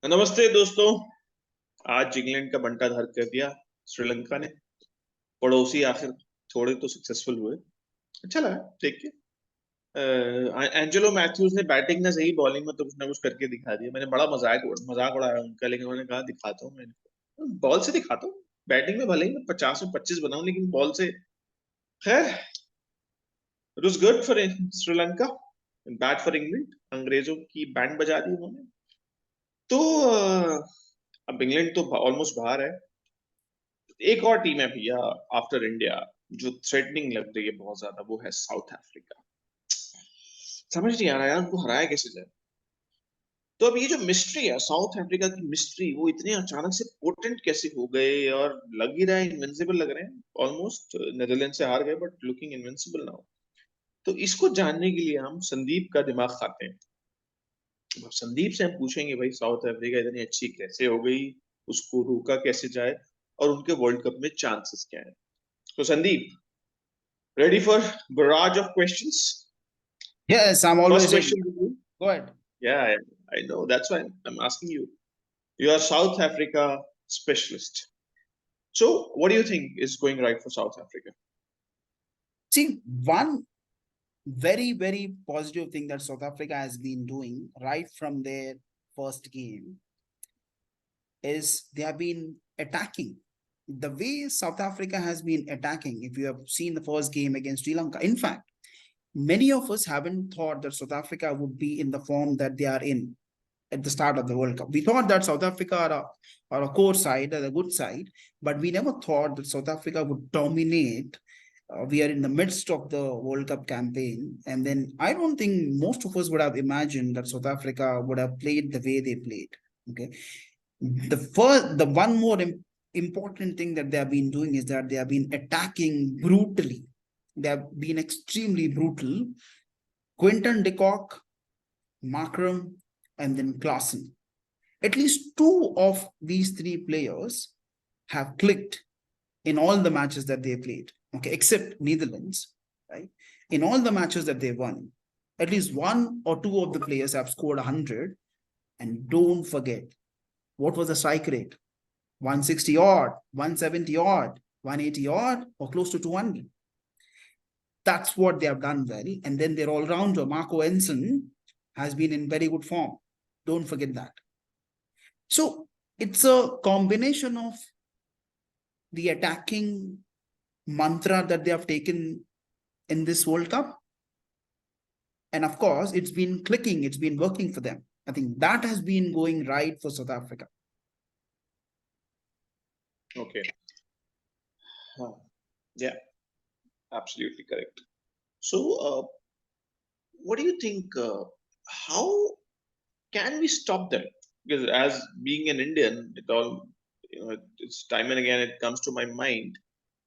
नमस्ते दोस्तों। आज इंग्लैंड का बंटा धार कर दिया श्रीलंका ने। पड़ोसी आखिर थोड़े तो सक्सेसफुल हुए। अच्छा लगा देख के। एंजेलो मैथ्यूज ने बैटिंग में सही, बॉलिंग में तो कुछ ना कुछ करके दिखा दिया। मैंने बड़ा मजाक उड़ाया उनका, लेकिन उन्होंने कहा दिखाता हूँ मैं, बॉल से दिखाता हूँ। बैटिंग में भले ही मैं 50 में 25 बनाऊं, लेकिन बॉल से। खैर, it was good for Sri Lanka, bad for England. अंग्रेजों की बैंड बजा दी उन्होंने। तो अब इंग्लैंड तो ऑलमोस्ट बाहर है। एक और टीम है भैया आफ्टर इंडिया, जो थ्रेटनिंग लग रही है बहुत ज्यादा, वो है साउथ अफ्रीका। समझ नहीं आ रहा यार, उनको हराया कैसे जाए। तो अब ये जो मिस्ट्री है साउथ अफ्रीका की मिस्ट्री, वो इतने अचानक से पोटेंट कैसे हो गए, और लग ही रहा है इनविंसिबल लग रहे हैं ऑलमोस्ट। नेदरलैंड से हार गए बट लुकिंग इनविंसिबल नाउ। तो इसको जानने के लिए हम संदीप का दिमाग खाते हैं। अब संदीप से हम पूछेंगे भाई, साउथ अफ्रीका इतनी अच्छी कैसे हो गई, उसको रोका कैसे जाए, और उनके वर्ल्ड कप में चांसेस क्या है। तो Sandeep, ready for barrage of questions? Yes, I'm First always ready. question to you. Go ahead. Yeah, I know. That's why I'm asking you. You are South Africa specialist. So, what do you think is going right for South Africa? See, one very, very positive thing that South Africa has been doing right from their first game is they have been attacking. The way South Africa has been attacking, if you have seen the first game against Sri Lanka, in fact, many of us haven't thought that South Africa would be in the form that they are in at the start of the World Cup. We thought that South Africa are a core side, are a good side, but we never thought that South Africa would dominate. We are in the midst of the World Cup campaign, and then I don't think most of us would have imagined that South Africa would have played the way they played. Okay, the one more important thing that they have been doing is that they have been attacking brutally. They have been extremely brutal. Quinton de Kock, Markram, and then Klaassen. At least two of these three players have clicked in all the matches that they played, okay, except Netherlands, right? In all the matches that they won, at least one or two of the players have scored 100. And don't forget, what was the strike rate? 160 odd, 170 odd, 180 odd, or close to 200. That's what they have done well. And then their all-rounder, Marco Enson, has been in very good form. Don't forget that. So it's a combination of the attacking mantra that they have taken in this World Cup. And of course, it's been clicking, it's been working for them. I think that has been going right for South Africa. Okay. Yeah, absolutely correct. So, what do you think? How can we stop them? Because as being an Indian, it all, it's time and again it comes to my mind.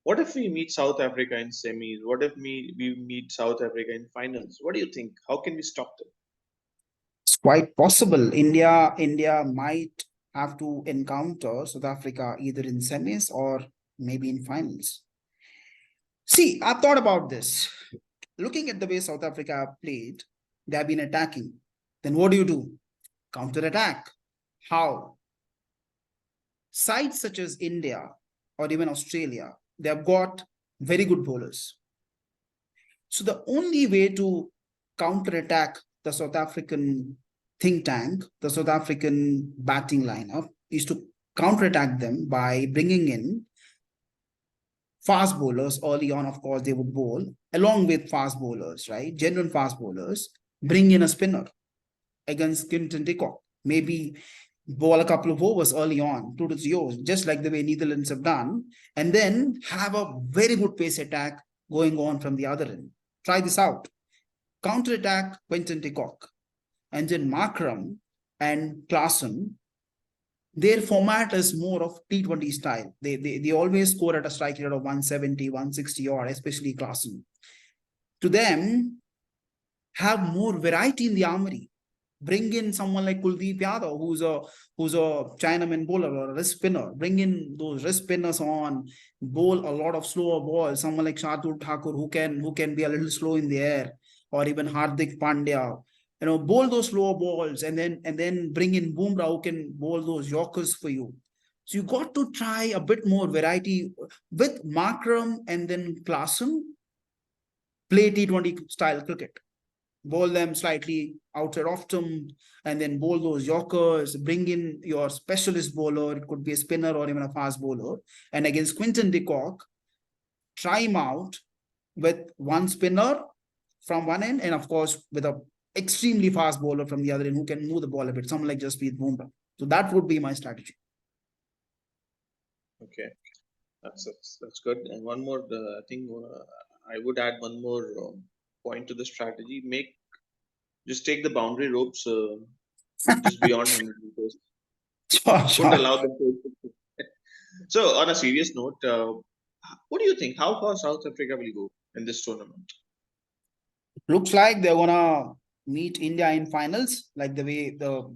What if we meet South Africa in semis? What if we meet South Africa in finals? What do you think? How can we stop them? It's quite possible. India might have to encounter South Africa either in semis or maybe in finals. See, I've thought about this. Looking at the way South Africa have played, they have been attacking. Then what do? Counter attack. How? Sides such as India or even Australia, they have got very good bowlers. So the only way to counter-attack the South African think tank, the South African batting lineup, is to counter-attack them by bringing in fast bowlers early on. Of course, they would bowl along with fast bowlers, right? Genuine fast bowlers. Bring in a spinner against Quinton de Kock. Maybe bowl a couple of overs early on, 2 to 3 overs, just like the way Netherlands have done, and then have a very good pace attack going on from the other end. Try this out. Counter attack Quinton de Kock, and then Markram and Klaassen. Their format is more of T20 style. They always score at a strike rate of 170, 160 odd, especially Klaassen. To them, have more variety in the armory. Bring in someone like Kuldeep Yadav, who's a Chinaman bowler or a wrist spinner. Bring in those wrist spinners on, bowl a lot of slower balls. Someone like Shardul Thakur who can be a little slow in the air, or even Hardik Pandya. bowl those slower balls and then bring in Bumrah who can bowl those Yorkers for you. So you got to try a bit more variety with Markram and then Klaasen. Play T20 style cricket. Bowl them slightly outside off them, and then bowl those Yorkers. Bring in your specialist bowler. It could be a spinner or even a fast bowler. And against Quinton de Kock, try him out with one spinner from one end, and of course with a extremely fast bowler from the other end who can move the ball a bit, someone like Jasprit Bumrah. So that would be my strategy. Okay, that's good. And one more, I think I would add one more point to the strategy. Just take the boundary ropes just beyond 100 meters. Don't allow them to. So, on a serious note, what do you think? How far South Africa will go in this tournament? Looks like they're gonna meet India in finals, like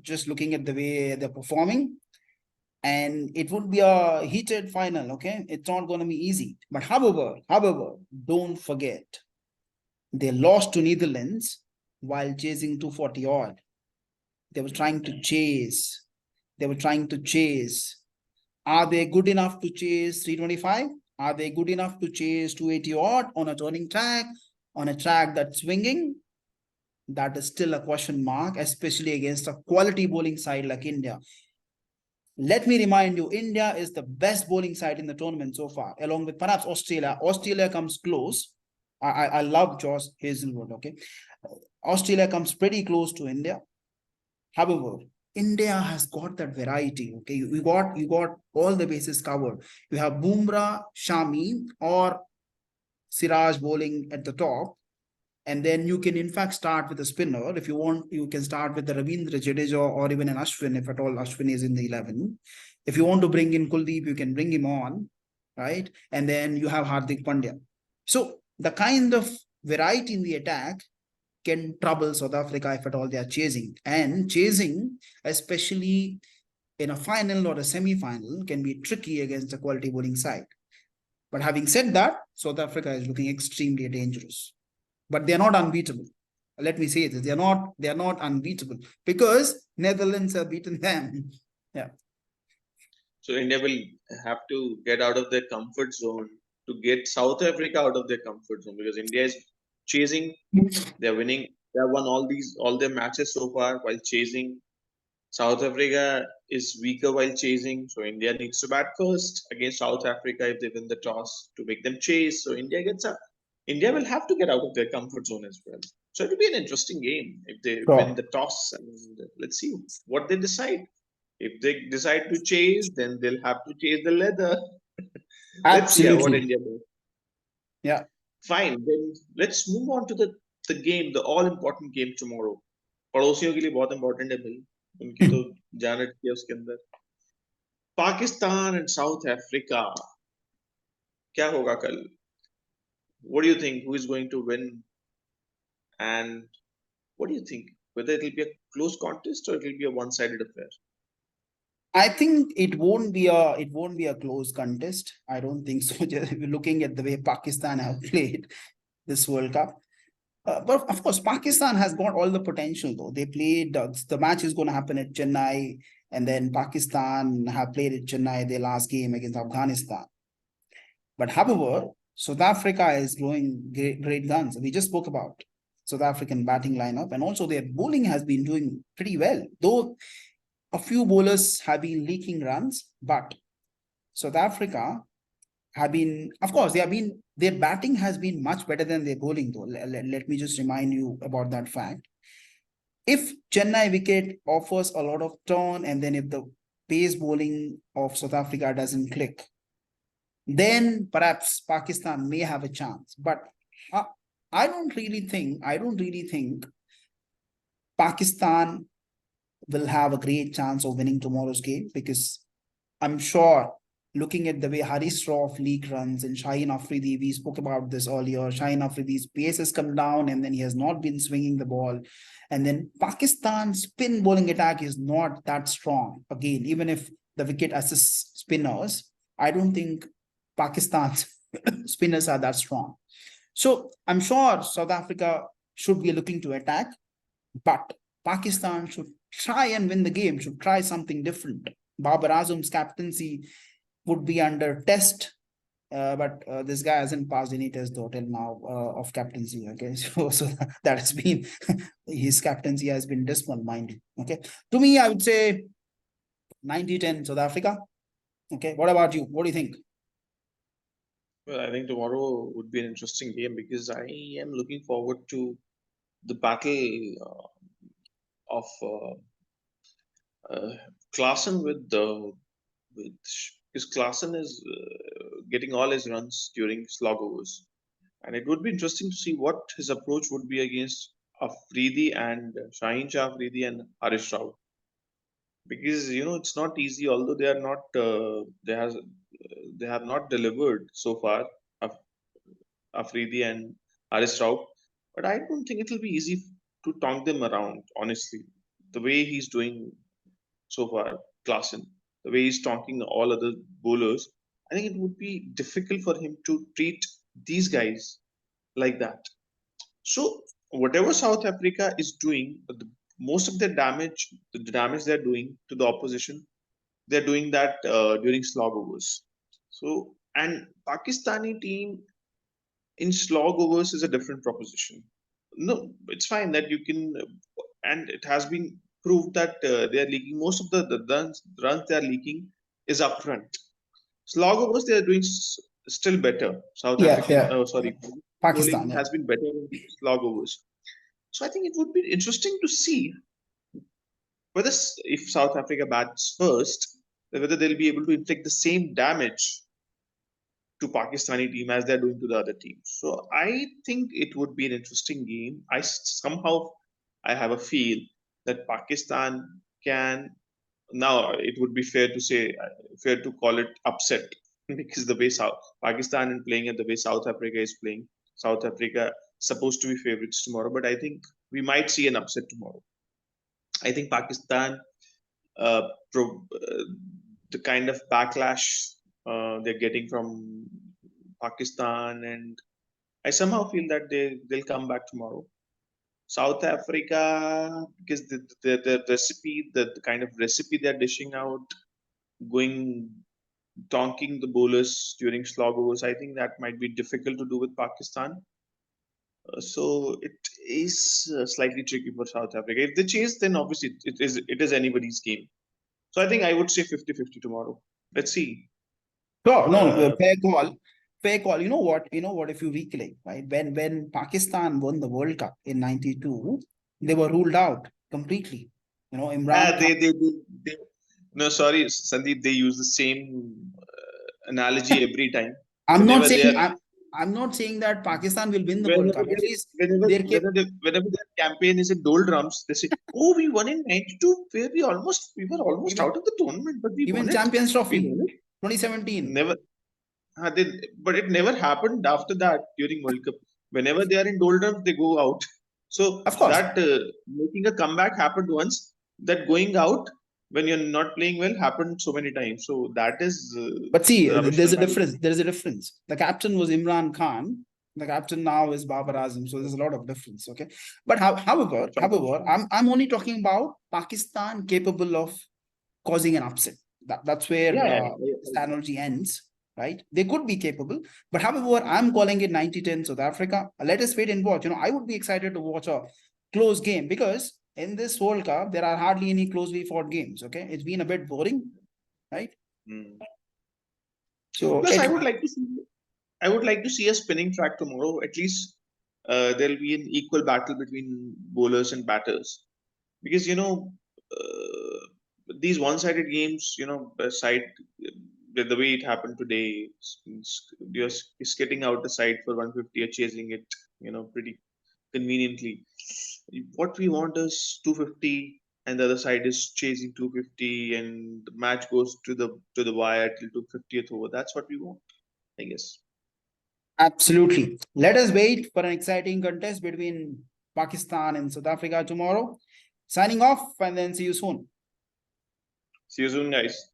just looking at the way they're performing. And it would be a heated final, okay? It's not going to be easy. But however, don't forget, they lost to Netherlands while chasing 240 odd. They were trying to chase. Are they good enough to chase 325? Are they good enough to chase 280 odd on a turning track, on a track that's swinging? That is still a question mark, especially against a quality bowling side like India. Let me remind you, India is the best bowling side in the tournament so far, along with perhaps Australia. Australia comes close. I love Josh Hazelwood, okay? Australia comes pretty close to India. However, India has got that variety, okay? You got all the bases covered. You have Bumrah, Shami, or Siraj bowling at the top. And then you can in fact start with a spinner. If you want, you can start with the Ravindra Jadeja or even an Ashwin, if at all Ashwin is in the 11. If you want to bring in Kuldeep, you can bring him on, right? And then you have Hardik Pandya. So the kind of variety in the attack can trouble South Africa if at all they are chasing. And chasing, especially in a final or a semi-final, can be tricky against a quality bowling side. But having said that, South Africa is looking extremely dangerous. But they're not unbeatable. Let me say this: they're not unbeatable because Netherlands have beaten them. Yeah. So India will have to get out of their comfort zone to get South Africa out of their comfort zone, because India is chasing. They're winning. They have won all their matches so far while chasing. South Africa is weaker while chasing, so India needs to bat first against South Africa if they win the toss to make them chase. So India will have to get out of their comfort zone as well. So it will be an interesting game if they win the toss, and let's see what they decide. If they decide to chase, then they'll have to chase the leather. Let's see what India does. Yeah. Fine. Then let's move on to the game, the all important game tomorrow. पड़ोसियों के लिए बहुत important है भाई. उनकी तो जान अटकी है उसके अंदर. Pakistan and South Africa. क्या होगा कल? What do you think? Who is going to win? And what do you think? Whether it will be a close contest or it will be a one-sided affair? I think it won't be a close contest. I don't think so. Just looking at the way Pakistan have played this World Cup. But of course, Pakistan has got all the potential though. They played, the match is going to happen at Chennai, and then Pakistan have played at Chennai their last game against Afghanistan. But however, South Africa is blowing great guns. We just spoke about South African batting lineup, and also their bowling has been doing pretty well. Though a few bowlers have been leaking runs, but South Africa have been, of course, their batting has been much better than their bowling though. Let me just remind you about that fact. If Chennai wicket offers a lot of turn, and then if the pace bowling of South Africa doesn't click, then perhaps Pakistan may have a chance. But I don't really think Pakistan will have a great chance of winning tomorrow's game, because I'm sure, looking at the way Harish Rauf leak runs and Shaheen Afridi, we spoke about this earlier, Shaheen Afridi's pace has come down and then he has not been swinging the ball. And then Pakistan's spin bowling attack is not that strong. Again, even if the wicket assists spinners, I don't think Pakistan's spinners are that strong. So I'm sure South Africa should be looking to attack, but Pakistan should try and win the game, should try something different. Babar Azam's captaincy would be under test, but this guy hasn't passed any test though till now of captaincy. Okay, so that has been his captaincy has been dismal, mind you. Okay, to me, I would say 90-10 South Africa. Okay, what about you? What do you think? Well, I think tomorrow would be an interesting game because I am looking forward to the battle of Klaasen because Klaasen is getting all his runs during slog overs, and it would be interesting to see what his approach would be against Afridi and Shaheen Shah Afridi and Harish Raut, because it's not easy. Although they are not they have not delivered so far, Afridi and Harish Raut, but I don't think it will be easy to taunt them around. Honestly, the way he's doing so far, Klaasen, the way he's taunting all other bowlers, I think it would be difficult for him to treat these guys like that. So whatever South Africa is doing, most of the damage they're doing to the opposition, they're doing that during slog overs. So, and Pakistani team in slog overs is a different proposition. No, it's fine that you can, and it has been proved that they are leaking most of the runs they are leaking is upfront. Slog overs they are doing still better. South African, sorry, bowling Pakistan, yeah. has been better in slog overs. So I think it would be interesting to see whether if South Africa bats first, whether they'll be able to inflict the same damage to Pakistani team as they're doing to the other teams. So I think it would be an interesting game. I have a feel that Pakistan can now. It would be fair to say fair to call it upset because the way Pakistan is playing and the way South Africa is playing. South Africa supposed to be favorites tomorrow, but I think we might see an upset tomorrow. I think Pakistan, the kind of backlash they're getting from Pakistan, and I somehow feel that they'll come back tomorrow. South Africa, because the recipe, the kind of recipe they're dishing out, going donking the bowlers during slog overs, I think that might be difficult to do with Pakistan. So it is slightly tricky for South Africa. If they chase, then obviously it is anybody's game. So I think I would say 50-50 tomorrow. Let's see. Sure, no, fair call. Fair call. You know what? If you recollect, right? When Pakistan won the World Cup in '92, they were ruled out completely. Imran Khan. No, sorry, Sandeep. They use the same analogy every time. I'm not Whenever saying they're I'm not saying that Pakistan will win the World Cup. At least whenever their campaign is in doldrums, they say, "Oh, we won in '92, where we were almost out of the tournament, but we even won Champions it. Trophy We won it." 2017. Never, but it never happened after that during World Cup. Whenever they are in doldrums, they go out. So Of course. that making a comeback happened once. That going out when you're not playing well happened so many times. So that is. But see, there's a difference. There's a difference. The captain was Imran Khan. The captain now is Babar Azam. So there's a lot of difference. Okay. But however, I'm only talking about Pakistan capable of causing an upset. That's where this analogy ends, right? They could be capable. But however, I'm calling it 90-10 South Africa. Let us wait and watch. I would be excited to watch a close game because in this World Cup, there are hardly any closely fought games. Okay. It's been a bit boring, right? So plus, I would like to see a spinning track tomorrow. At least there'll be an equal battle between bowlers and batters, because these one-sided games, the way it happened today, you're skidding out the side for 150, you're chasing it, pretty conveniently. What we want is 250, and the other side is chasing 250, and the match goes to the wire till 250th over. That's what we want, I guess. Absolutely. Let us wait for an exciting contest between Pakistan and South Africa tomorrow. Signing off, and then see you soon. See you soon, guys.